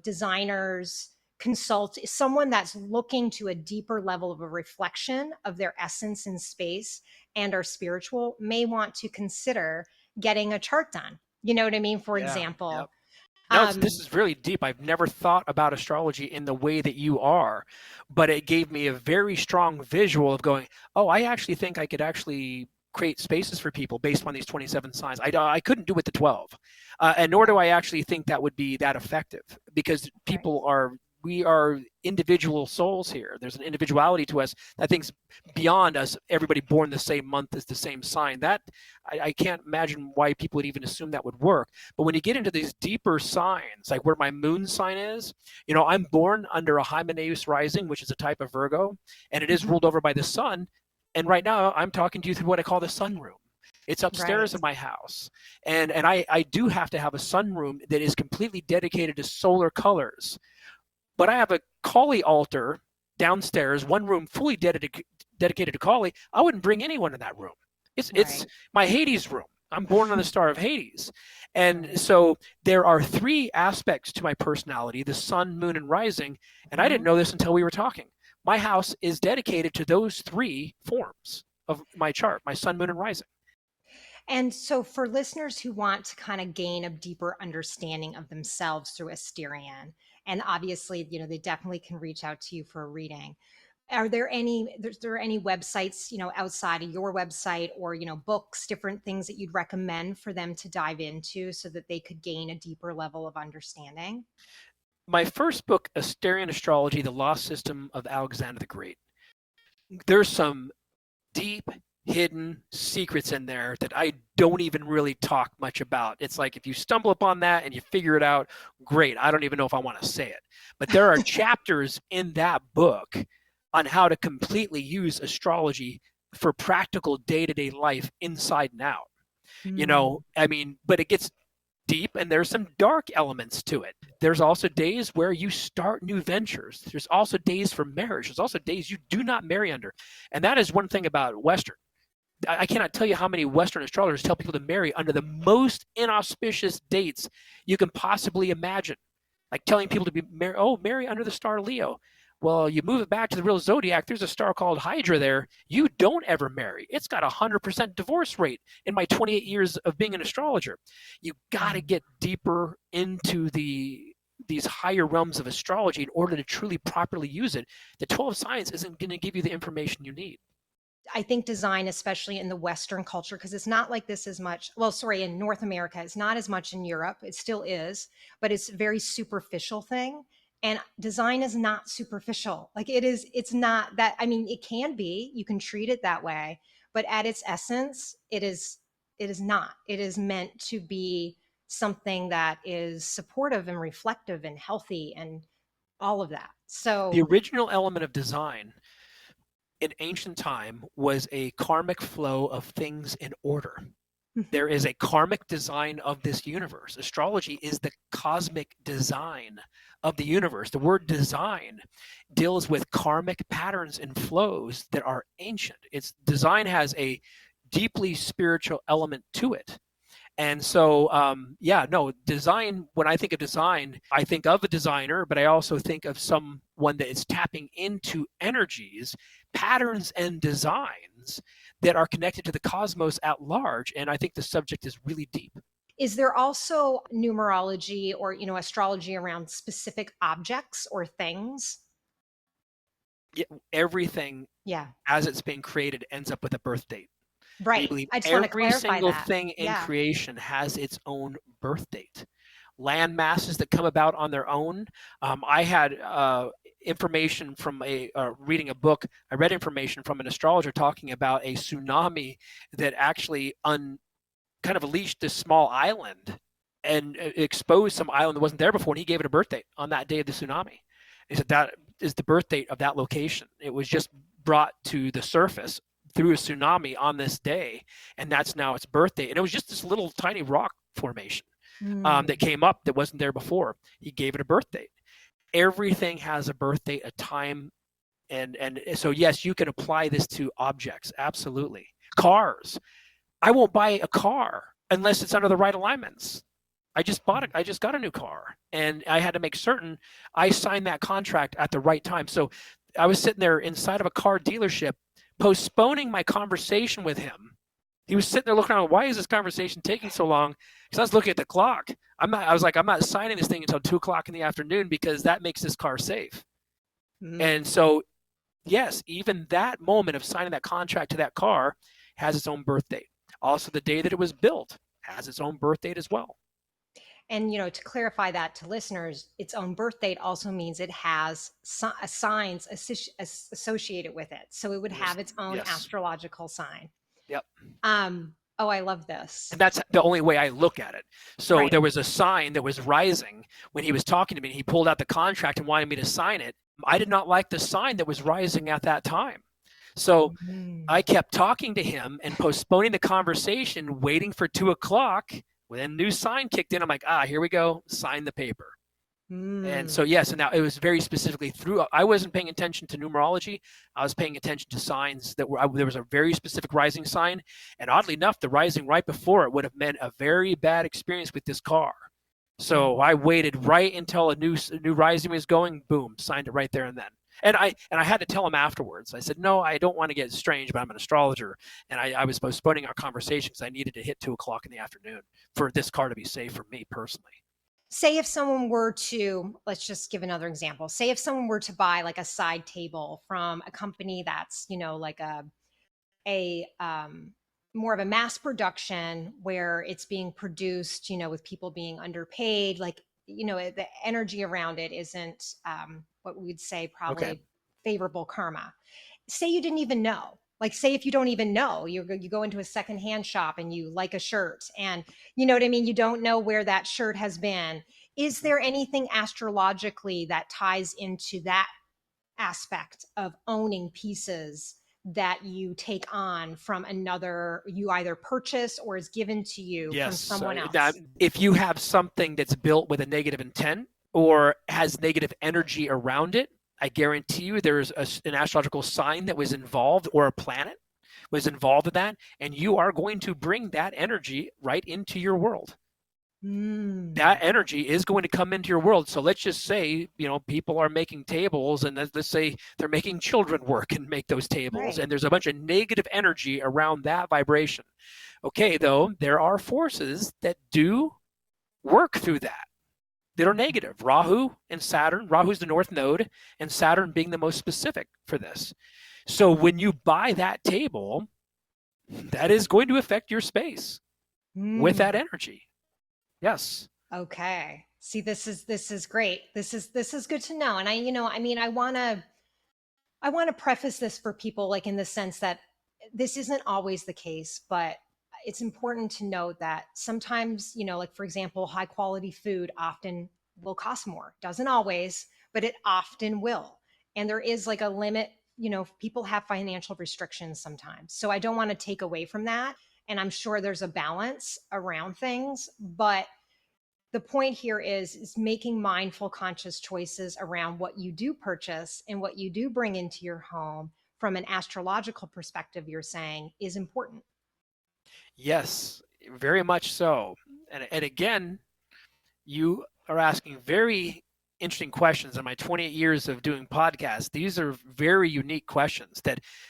designers consult someone that's looking to a deeper level of a reflection of their essence in space and are spiritual may want to consider getting a chart done. You know what I mean? For Yeah. Yep. example, No, this um, is really deep. I've never thought about astrology in the way that you are, but it gave me a very strong visual of going, oh, I actually think I could actually create spaces for people based on these 27 signs. I couldn't do it the 12. And nor do right, I actually think that would be that effective, because right, we are individual souls here. There's an individuality to us that thinks beyond us, everybody born the same month is the same sign. That I can't imagine why people would even assume that would work. But when you get into these deeper signs, like where my moon sign is, I'm born under a Hymenaeus rising, which is a type of Virgo, and it is mhm, ruled over by the sun. And right now, I'm talking to you through what I call the sunroom. It's upstairs right, in my house. And I do have to have a sunroom that is completely dedicated to solar colors. But I have a Kali altar downstairs, one room fully dedicated to Kali. I wouldn't bring anyone in that room. It's right, my Hades room. I'm born on the star of Hades. And right. so there are three aspects to my personality: the sun, moon, and rising. And I didn't Mhm. know this until we were talking. My house is dedicated to those three forms of my chart: my sun, moon, and rising. And so, for listeners who want to kind of gain a deeper understanding of themselves through Asterian, and obviously, they definitely can reach out to you for a reading. Are there any websites, outside of your website, or, books, different things that you'd recommend for them to dive into so that they could gain a deeper level of understanding? My first book, Asterian Astrology: The Lost System of Alexander the Great. There's some deep, hidden secrets in there that I don't even really talk much about. It's like if you stumble upon that and you figure it out, great. I don't even know if I want to say it. But there are chapters in that book on how to completely use astrology for practical day-to-day life inside and out. I mean, but it gets deep and there's some dark elements to it. There's also days where you start new ventures. There's also days for marriage. There's also days you do not marry under. And that is one thing about Western. I cannot tell you how many Western astrologers tell people to marry under the most inauspicious dates you can possibly imagine. Like telling people to be marry under the star Leo. Well, you move it back to the real zodiac, there's a star called Hydra there. You don't ever marry. It's got a 100% divorce rate in my 28 years of being an astrologer. You got to get deeper into these higher realms of astrology in order to truly properly use it. The 12 signs isn't going to give you the information you need. I think design, especially in the Western culture, because it's not like this as much. Well, sorry, in North America, it's not as much in Europe. It still is, but it's a very superficial thing. And design is not superficial. Like it's not that. I mean, it can be. You can treat it that way, but at its essence, it is. It is not. It is meant to be something that is supportive and reflective and healthy and all of that. So the original element of design in ancient time was a karmic flow of things in order. There is a karmic design of this universe. Astrology is the cosmic design of the universe. The word design deals with karmic patterns and flows that are ancient. Its design has a deeply spiritual element to it. And so, design, when I think of design, I think of a designer, but I also think of someone that is tapping into energies, patterns, and designs that are connected to the cosmos at large. And I think the subject is really deep. is there also numerology or astrology around specific objects or things? Yeah, everything Yeah, as it's being created ends up with a birth date. We right. believe I just want to every clarify single that. thing in Yeah. creation has its own birth date. Land masses that come about on their own. I had information from reading a book. I read information from an astrologer talking about a tsunami that actually kind of unleashed this small island and exposed some island that wasn't there before. And he gave it a birth date on that day of the tsunami. He said that is the birth date of that location. It was just brought to the surface through a tsunami on this day, and that's now its birth date. And it was just this little tiny rock formation that came up that wasn't there before. He gave it a birth date. Everything has a birth date, a time, and so yes, you can apply this to objects. Absolutely. Cars. I won't buy a car unless it's under the right alignments. I just got a new car, and I had to make certain I signed that contract at the right time. So I was sitting there inside of a car dealership, postponing my conversation with him. He was sitting there looking around. Why is this conversation taking so long? Because I was looking at the clock. I was like, I'm not signing this thing until 2 o'clock in the afternoon because that makes this car safe. And so, yes, even that moment of signing that contract to that car has its own birth date. Also, the day that it was built has its own birth date as well. And to clarify that to listeners, its own birth date also means it has signs associated with it. So it would have its own astrological sign. Yep. Oh, I love this. And that's the only way I look at it. So there was a sign that was rising when he was talking to me. He pulled out the contract and wanted me to sign it. I did not like the sign that was rising at that time. So I kept talking to him and postponing the conversation, waiting for 2 o'clock. When a new sign kicked in, I'm like, here we go, sign the paper. And so, yes, and now it was very specifically I wasn't paying attention to numerology. I was paying attention to signs that there was a very specific rising sign. And oddly enough, the rising right before it would have meant a very bad experience with this car. So I waited right until a new rising was going, boom, signed it right there and then. And I had to tell him afterwards. I said, no, I don't want to get strange, but I'm an astrologer. And I was postponing our conversation because I needed to hit 2 o'clock in the afternoon for this car to be safe for me personally. Say if someone were to, let's just give another example. Say if someone were to buy like a side table from a company that's, like a more of a mass production where it's being produced, with people being underpaid, like, the energy around it isn't what we would say probably favorable karma. Say you didn't even know. Like, say if you don't even know, you go into a secondhand shop and you like a shirt, and you know what I mean, you don't know where that shirt has been. Is there anything astrologically that ties into that aspect of owning pieces that you take on from another, you either purchase or is given to you from Yes. someone Now, else? if you have something that's built with a negative intent or has negative energy around it, I guarantee you there's an astrological sign that was involved, or a planet was involved in that, and you are going to bring that energy right into your world. That energy is going to come into your world. So let's just say, people are making tables, and let's say they're making children work and make those tables, Right. and there's a bunch of negative energy around that vibration. Okay, though, there are forces that do work through that are negative. Rahu and Saturn. Rahu's the north node, and Saturn being the most specific for this. So when you buy that table, that is going to affect your space with that energy. Yes. Okay. See, this is great. This is good to know. And I want to preface this for people, like, in the sense that this isn't always the case, but it's important to note that sometimes, like, for example, high quality food often will cost more. Doesn't always, but it often will. And there is like a limit, people have financial restrictions sometimes. So I don't want to take away from that. And I'm sure there's a balance around things, but the point here is making mindful, conscious choices around what you do purchase and what you do bring into your home from an astrological perspective, you're saying, is important. Yes, very much so. And again, you are asking very interesting questions. In my 28 years of doing podcasts, these are very unique questions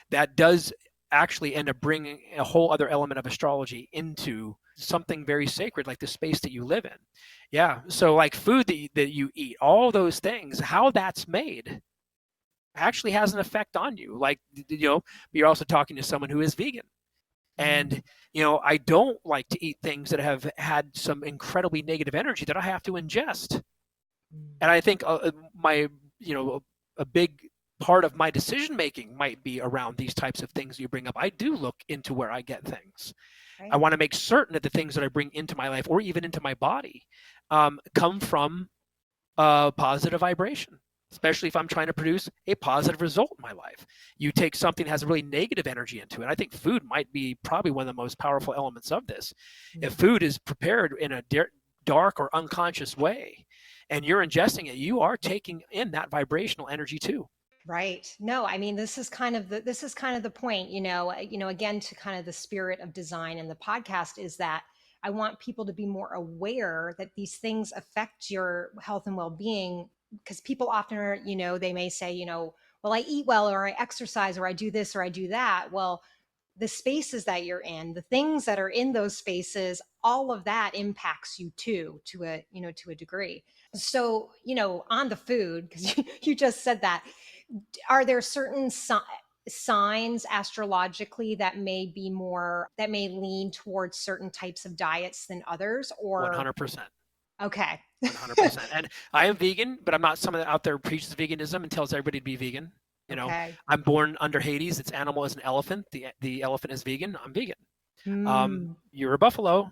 that does actually end up bringing a whole other element of astrology into something very sacred, like the space that you live in. Yeah. So like food that you eat, all those things, how that's made actually has an effect on you. Like, you're also talking to someone who is vegan. And, I don't like to eat things that have had some incredibly negative energy that I have to ingest. And I think a big part of my decision making might be around these types of things you bring up. I do look into where I get things. Right. I want to make certain that the things that I bring into my life, or even into my body, come from a positive vibration, especially if I'm trying to produce a positive result in my life. You take something that has a really negative energy into it. I think food might be probably one of the most powerful elements of this. If food is prepared in a dark or unconscious way, and you're ingesting it, you are taking in that vibrational energy too. Right. No, I mean, this is kind of the point, again, to kind of the spirit of design in the podcast, is that I want people to be more aware that these things affect your health and well-being, because people often are, they may say, well, I eat well, or I exercise, or I do this, or I do that. Well, the spaces that you're in, the things that are in those spaces, all of that impacts you too, to a degree. So, on the food, because you just said that, are there certain signs astrologically that may lean towards certain types of diets than others, or? 100%. Okay. 100%. And I am vegan, but I'm not someone out there preaches veganism and tells everybody to be vegan. Okay. I'm born under Hades. Its animal is an elephant. The elephant is vegan. I'm vegan. You're a buffalo.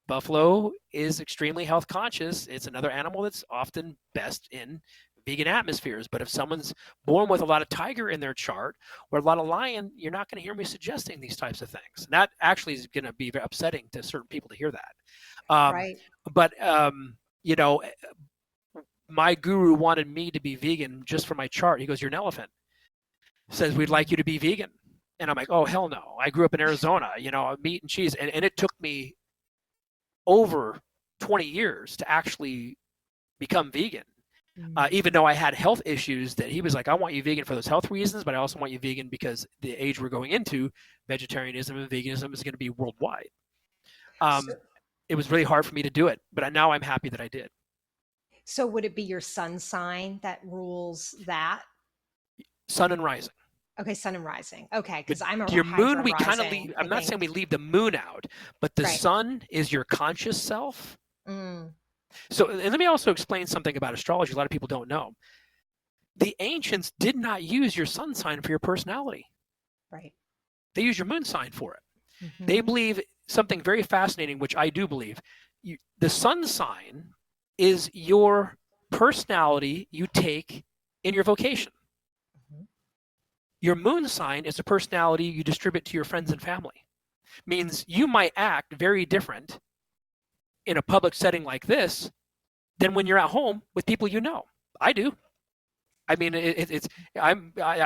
Buffalo is extremely health conscious. It's another animal that's often best in vegan atmospheres. But if someone's born with a lot of tiger in their chart, or a lot of lion, you're not going to hear me suggesting these types of things. And that actually is going to be very upsetting to certain people to hear that. Right. But my guru wanted me to be vegan just for my chart. He goes, "You're an elephant." Says, "We'd like you to be vegan." And I'm like, "Oh, hell no. I grew up in Arizona, meat and cheese." And it took me over 20 years to actually become vegan. Even though I had health issues, that he was like, "I want you vegan for those health reasons, but I also want you vegan because the age we're going into, vegetarianism and veganism is going to be worldwide." It was really hard for me to do it, but now I'm happy that I did. So would it be your sun sign that rules that? Sun and rising. Okay, sun and rising. Okay, because I'm a your moon, Hydra we kind of rising, leave. I'm not saying we leave the moon out, but the Right. sun is your conscious self. So, and let me also explain something about astrology a lot of people don't know. The ancients did not use your sun sign for your personality. Right. They use your moon sign for it. Mm-hmm. They believe something very fascinating, which I do believe. The sun sign is your personality you take in your vocation. Mm-hmm. Your moon sign is a personality you distribute to your friends and family. Means you might act very different in a public setting like this than when you're at home with people you know. I do. I mean, I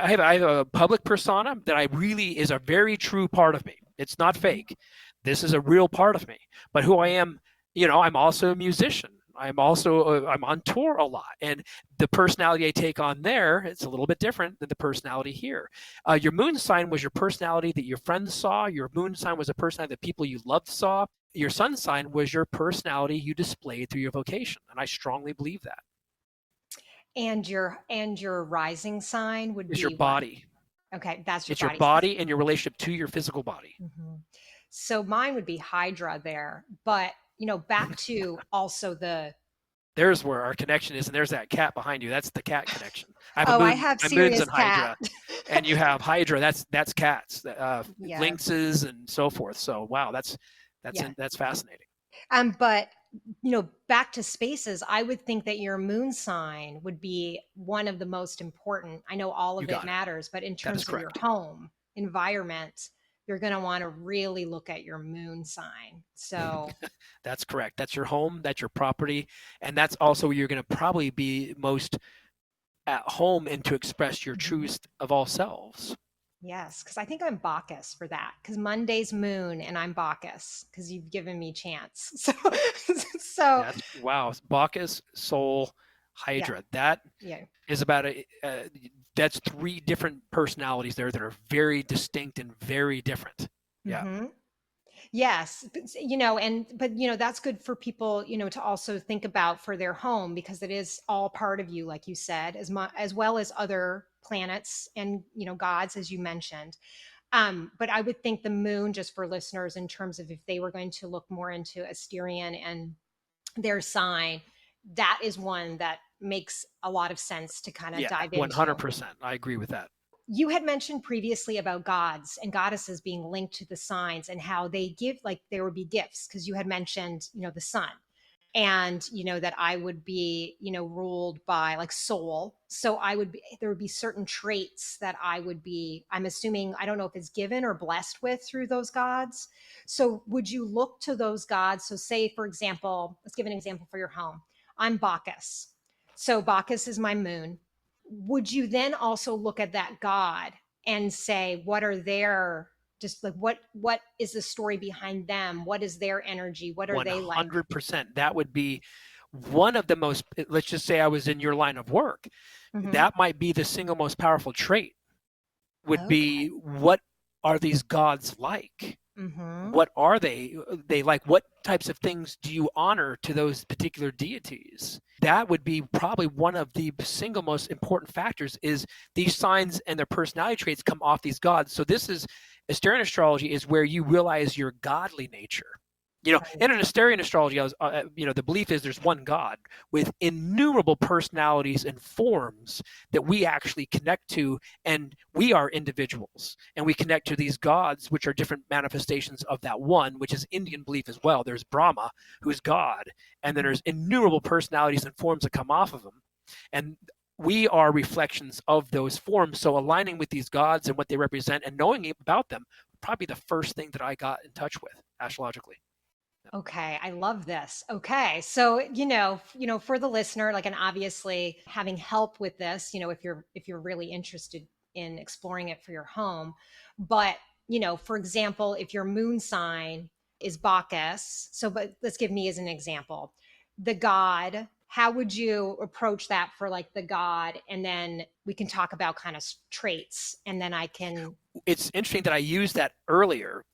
have a public persona that I really is a very true part of me. It's not fake. This is a real part of me. But who I am, I'm also a musician. I'm also I'm on tour a lot, and the personality I take on there, it's a little bit different than the personality here. Your moon sign was your personality that your friends saw. Your moon sign was a personality that people you loved saw. Your sun sign was your personality you displayed through your vocation, and I strongly believe that. And your rising sign would Is your be what? body. Okay, that's your It's your body. body and your relationship to your physical body. Mm-hmm. So mine would be Hydra there, but back to also There's where our connection is, and there's that cat behind you. That's the cat connection. I have a oh, I moon. have My moon's Sirius in cat. Hydra, and you have Hydra. That's cats, Yes. lynxes, and so forth. So wow, that's Yeah. that's fascinating. But back to spaces, I would think that your moon sign would be one of the most important. I know all You of it got it. matters, but in That is terms of your correct. home environment, you're going to want to really look at your moon sign. So That's correct. That's your home. That's your property, and that's also where you're going to probably be most at home and to express your truest of all selves. yes, because I think I'm Bacchus for that. Because Monday's moon and I'm Bacchus because you've given me chance. So That's wow. Bacchus, Soul, yeah, Hydra. That yeah. is about that's three different personalities there that are very distinct and very different. Yeah. Mm-hmm. Yes, but that's good for people, to also think about for their home because it is all part of you, like you said, as well as other planets and gods, as you mentioned. But I would think the moon, just for listeners, in terms of if they were going to look more into Asterian and their sign, that is one that makes a lot of sense to kind of Yeah. dive into. 100%. I agree with that. You had mentioned previously about gods and goddesses being linked to the signs and how they give, like there would be gifts, because you had mentioned the sun, and that I would be ruled by like soul, so there would be certain traits that I would be, I'm assuming, I don't know if it's given or blessed with through those gods. So would you look to those gods? So say, for example, let's give an example for your home. I'm Bacchus, so Bacchus is my moon. Would you then also look at that god and say, what are their, just like what is the story behind them? What is their energy? What are they like? 100%. That would be one of the most, let's just say I was in your line of work. Mm-hmm. That might be the single most powerful trait, would Okay. be what are these gods like? Mm-hmm. What are they like? What types of things do you honor to those particular deities? That would be probably one of the single most important factors, is these signs and their personality traits come off these gods. So this is Asterian astrology, is where you realize your godly nature. Right. In an Asterian astrology, the belief is there's one God with innumerable personalities and forms that we actually connect to, and we are individuals, and we connect to these gods, which are different manifestations of that one, which is Indian belief as well. There's Brahma, who's God, and then there's innumerable personalities and forms that come off of them, and we are reflections of those forms. So aligning with these gods and what they represent and knowing about them, probably the first thing that I got in touch with astrologically. Okay, I love this. Okay. So, for the listener, like, and obviously having help with this, if you're really interested in exploring it for your home, but, for example, if your moon sign is Bacchus, so, but let's give me as an example, the god, how would you approach that for like the god? And then we can talk about kind of traits, and then I can. It's interesting that I used that earlier.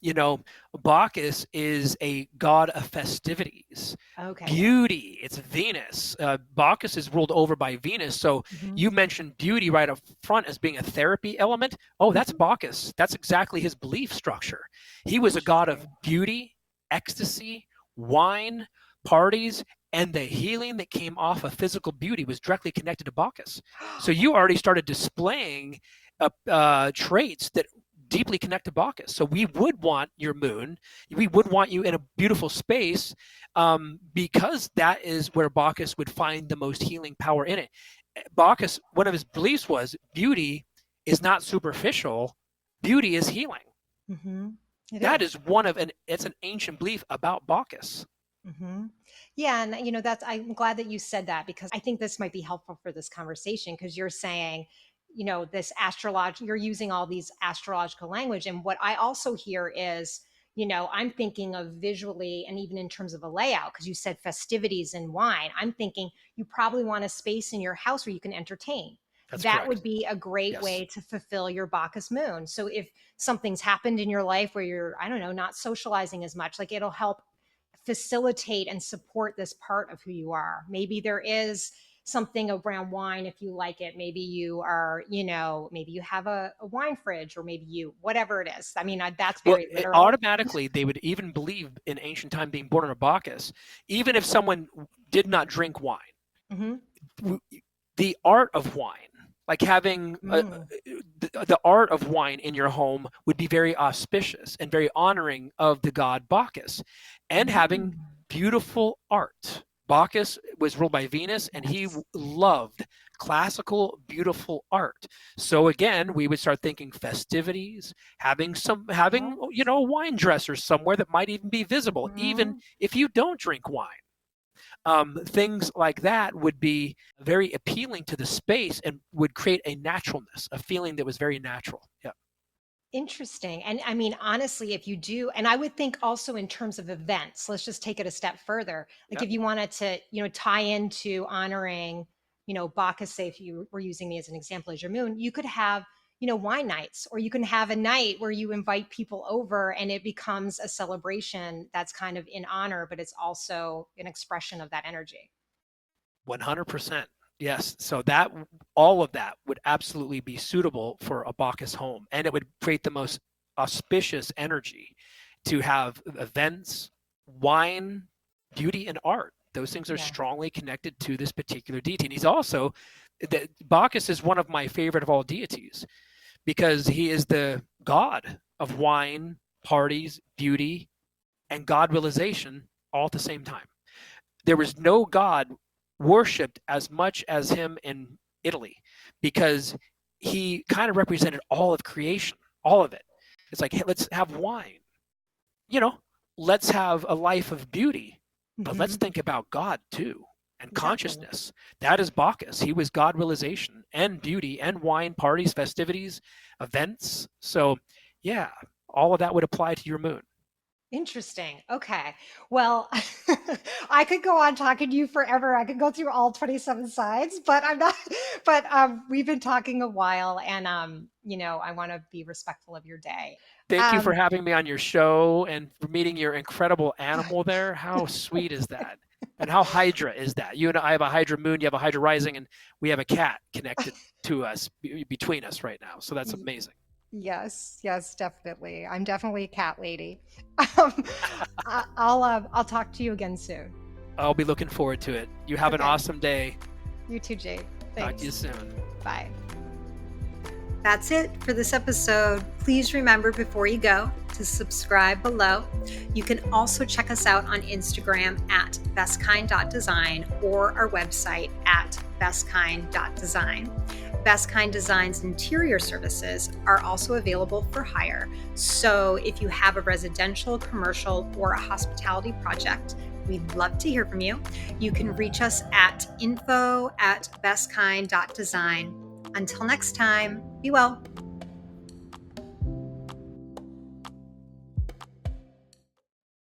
Bacchus is a god of festivities, Okay. beauty. It's Venus. Bacchus is ruled over by Venus. So you mentioned beauty right up front as being a therapy element. Oh, that's Bacchus. That's exactly his belief structure. He was a god of beauty, ecstasy, wine, parties, and the healing that came off of physical beauty was directly connected to Bacchus. So you already started displaying traits that deeply connect to Bacchus. So we would want your moon, we would want you in a beautiful space, because that is where Bacchus would find the most healing power in it. Bacchus, one of his beliefs was beauty is not superficial, beauty is healing. Mm-hmm. That is it's an ancient belief about Bacchus. Mm-hmm. Yeah. And, I'm glad that you said that, because I think this might be helpful for this conversation, because you're saying, this astrology, you're using all these astrological language. And what I also hear is, I'm thinking of visually, and even in terms of a layout, because you said festivities and wine, I'm thinking you probably want a space in your house where you can entertain. That's that correct. Would be a great way to fulfill your Bacchus moon. So if something's happened in your life where you're, I don't know, not socializing as much, like, it'll help facilitate and support this part of who you are. Maybe there is something around wine if you like it. Maybe you are, maybe you have a wine fridge, or maybe whatever it is. I mean, that's very literal. Automatically, they would even believe in ancient time, being born on a Bacchus, even if someone did not drink wine. Mm-hmm. The art of wine, like having the art of wine in your home, would be very auspicious and very honoring of the god Bacchus, and having beautiful art. Bacchus was ruled by Venus, and he loved classical, beautiful art. So again, we would start thinking festivities, having a wine dresser somewhere that might even be visible, even if you don't drink wine. Things like that would be very appealing to the space and would create a naturalness, a feeling that was very natural. Yeah. Interesting. And I mean, honestly, if you do, and I would think also in terms of events, let's just take it a step further. Like, if you wanted to, tie into honoring, Bacchus, say if you were using me as an example as your moon, you could have, wine nights, or you can have a night where you invite people over and it becomes a celebration that's kind of in honor, but it's also an expression of that energy. 100%. Yes. So all of that would absolutely be suitable for a Bacchus home, and it would create the most auspicious energy to have events, wine, beauty, and art. Those things are strongly connected to this particular deity. And he's also, Bacchus is one of my favorite of all deities, because he is the god of wine, parties, beauty, and God realization all at the same time. There was no god worshipped as much as him in Italy, because he kind of represented all of creation, all of it. It's like, hey, let's have wine, let's have a life of beauty, but let's think about God too, and consciousness. That is Bacchus. He was God realization and beauty and wine, parties, festivities, events. So yeah, all of that would apply to your moon. Interesting. Okay. Well, I could go on talking to you forever. I could go through all 27 sides, but I'm not, but we've been talking a while, and I want to be respectful of your day. Thank you for having me on your show and for meeting your incredible animal there. How sweet is that? And how Hydra is that? You and I have a Hydra moon, you have a Hydra rising, and we have a cat connected to us, between us right now. So that's amazing. Yes, definitely. I'm definitely a cat lady. I'll talk to you again soon. I'll be looking forward to it. You have an awesome day. You too, Jade. Thanks. Talk to you soon. Bye. That's it for this episode. Please remember, before you go, to subscribe below. You can also check us out on Instagram at bestkind.design, or our website at bestkind.design. Best Kind Design's interior services are also available for hire. So if you have a residential, commercial, or a hospitality project, we'd love to hear from you. You can reach us at info@bestkind.design. Until next time, be well.